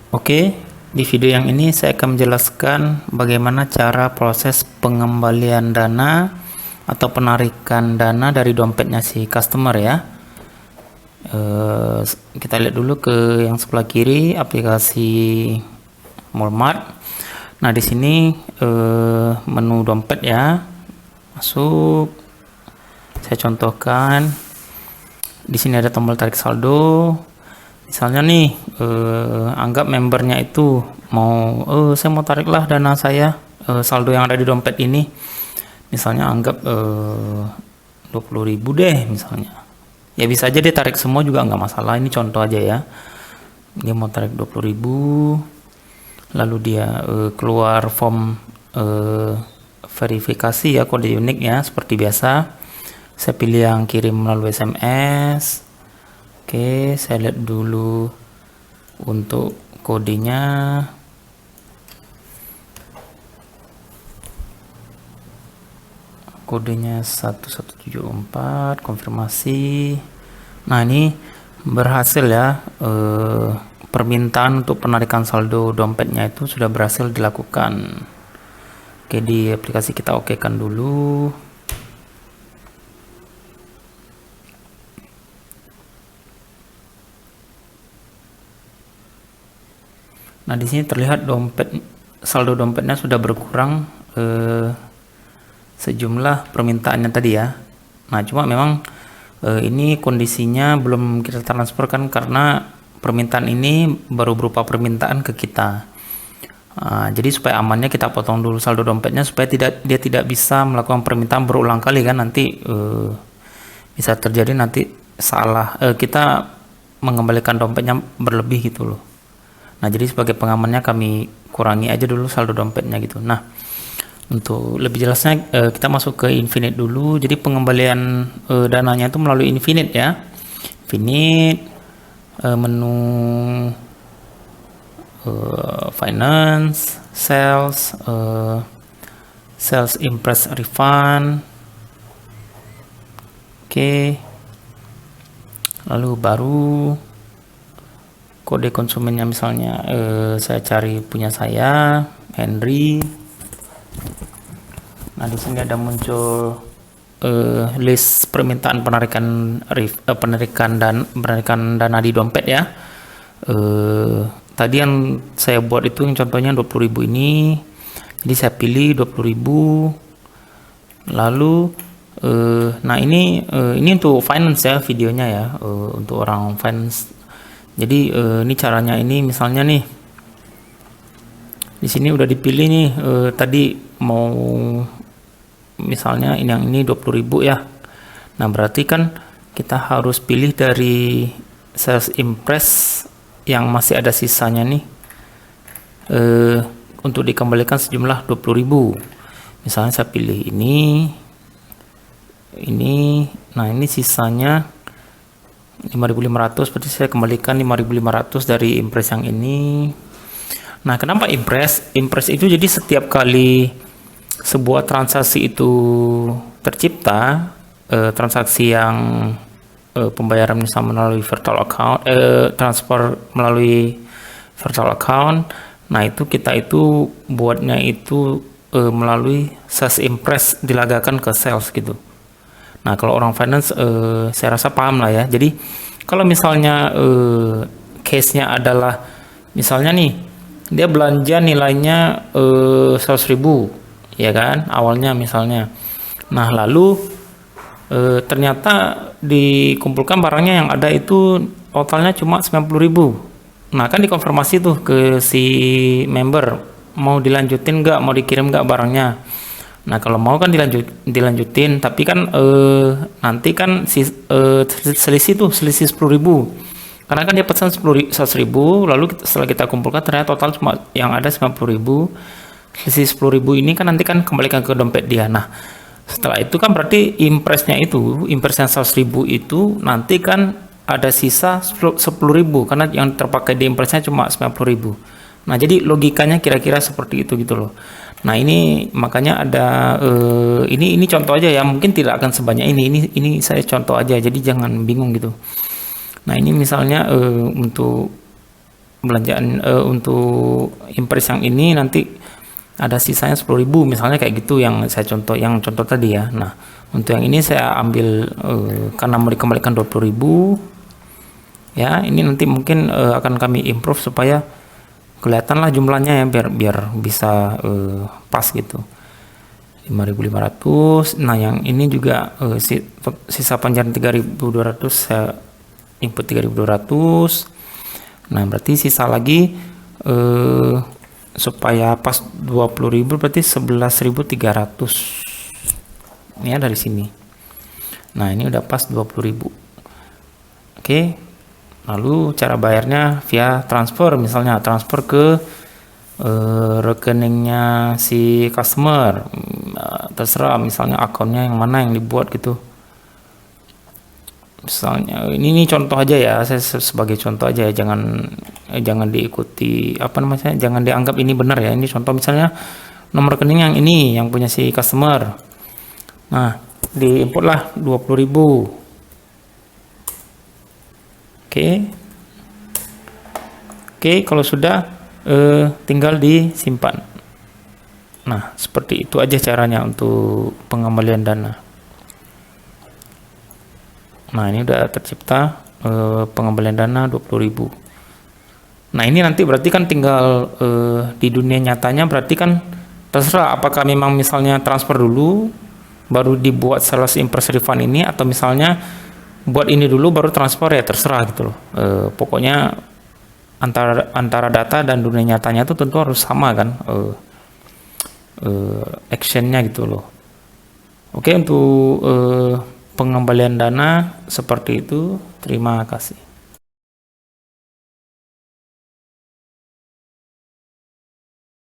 Oke, di video yang ini saya akan menjelaskan bagaimana cara proses pengembalian dana atau penarikan dana dari dompetnya si customer ya. Kita lihat dulu ke yang sebelah kiri, aplikasi Walmart. Nah, di sini menu dompet ya. Masuk. Saya contohkan. Di sini ada tombol tarik saldo. Misalnya nih, anggap membernya itu mau, saya mau tariklah dana saya, saldo yang ada di dompet ini. Misalnya anggap 20.000 deh misalnya. Ya bisa aja dia tarik semua juga nggak masalah. Ini contoh aja ya. Dia mau tarik 20.000, lalu dia keluar form verifikasi ya, kode unik ya, seperti biasa. Saya pilih yang kirim melalui SMS. Oke, saya lihat dulu untuk kodenya. Kodenya 1174, konfirmasi. Nah, ini berhasil ya. Permintaan untuk penarikan saldo dompetnya itu sudah berhasil dilakukan. Oke, di aplikasi kita okekan dulu. Nah, di sini terlihat saldo dompetnya sudah berkurang sejumlah permintaannya tadi ya. Nah, cuma memang ini kondisinya belum kita transferkan karena permintaan ini baru berupa permintaan ke kita. Jadi supaya amannya kita potong dulu saldo dompetnya supaya dia tidak bisa melakukan permintaan berulang kali kan, nanti bisa terjadi nanti salah, kita mengembalikan dompetnya berlebih gitu loh. Nah, jadi sebagai pengamannya kami kurangi aja dulu saldo dompetnya gitu. Nah, untuk lebih jelasnya kita masuk ke Infinite dulu. Jadi pengembalian dananya itu melalui Infinite ya. Infinite, menu Finance, Sales, Sales Impress Refund. Oke. Lalu baru kode konsumennya, misalnya saya cari punya saya, Henry. Nah, di sini ada muncul list permintaan penarikan dana di dompet ya. Tadi yang saya buat itu yang contohnya 20.000 ini. Jadi saya pilih 20.000. Lalu nah ini untuk finance ya videonya ya, untuk orang finance. Jadi ini caranya, ini misalnya nih di sini udah dipilih nih, tadi mau misalnya yang ini 20.000 ya. Nah, berarti kan kita harus pilih dari Sales Impress yang masih ada sisanya nih, untuk dikembalikan sejumlah 20.000. Misalnya saya pilih ini. Nah, ini sisanya 5.500, berarti saya kembalikan 5.500 dari Impress yang ini. Nah, kenapa Impress? Impress itu jadi setiap kali sebuah transaksi itu tercipta, transaksi yang pembayaran misalnya melalui virtual account, transfer melalui virtual account. Nah, itu kita itu buatnya itu melalui Sales Impress, dilagakan ke sales gitu. Nah, kalau orang finance saya rasa paham lah ya. Jadi kalau misalnya case-nya adalah misalnya nih dia belanja nilainya 100.000 ya kan awalnya misalnya. Nah, lalu ternyata dikumpulkan barangnya yang ada itu totalnya cuma 90.000. Nah, kan dikonfirmasi tuh ke si member, mau dilanjutin nggak, mau dikirim nggak barangnya. Nah, kalau mau kan dilanjutin, tapi kan nanti kan selisih 10.000. Karena kan dia pesan 100.000, lalu setelah kita kumpulkan ternyata total cuma yang ada 90.000. Selisih 10.000 ini kan nanti kan kembalikan ke dompet dia. Nah, setelah itu kan berarti impress yang 100.000 itu nanti kan ada sisa 10.000 karena yang terpakai di impressnya cuma 90.000. Nah, jadi logikanya kira-kira seperti itu gitu loh. Nah, ini makanya ada ini contoh aja ya, mungkin tidak akan sebanyak ini saya contoh aja, jadi jangan bingung gitu. Nah, ini misalnya untuk belanjaan untuk impress yang ini nanti ada sisanya 10.000 misalnya kayak gitu, yang saya contoh tadi ya. Nah, untuk yang ini saya ambil karena mau dikembalikan 20.000 ya, ini nanti mungkin akan kami improve supaya kelihatan lah jumlahnya ya, biar bisa pas gitu. 5.500. Nah, yang ini juga sisa panjaran 3.200, saya input 3.200. Nah, berarti sisa lagi supaya pas 20.000 berarti 11.300 ya dari sini. Nah, ini udah pas 20.000. Oke. Lalu cara bayarnya via transfer, misalnya transfer ke rekeningnya si customer. Terserah misalnya akunnya yang mana yang dibuat gitu. Misalnya ini contoh aja ya, saya sebagai contoh aja ya, jangan diikuti apa namanya, jangan dianggap ini benar ya. Ini contoh, misalnya nomor rekening yang ini yang punya si customer. Nah, diinput lah 20.000. Oke, kalau sudah tinggal disimpan. Nah, seperti itu aja caranya untuk pengembalian dana. Nah, ini udah tercipta pengembalian dana 20.000. Nah, ini nanti berarti kan tinggal di dunia nyatanya, berarti kan terserah apakah memang misalnya transfer dulu baru dibuat sales impress refund ini, atau misalnya buat ini dulu baru transfer, ya terserah gitu loh. Pokoknya antara data dan dunia nyatanya itu tentu harus sama kan actionnya gitu loh. Oke, untuk pengembalian dana seperti itu. Terima kasih.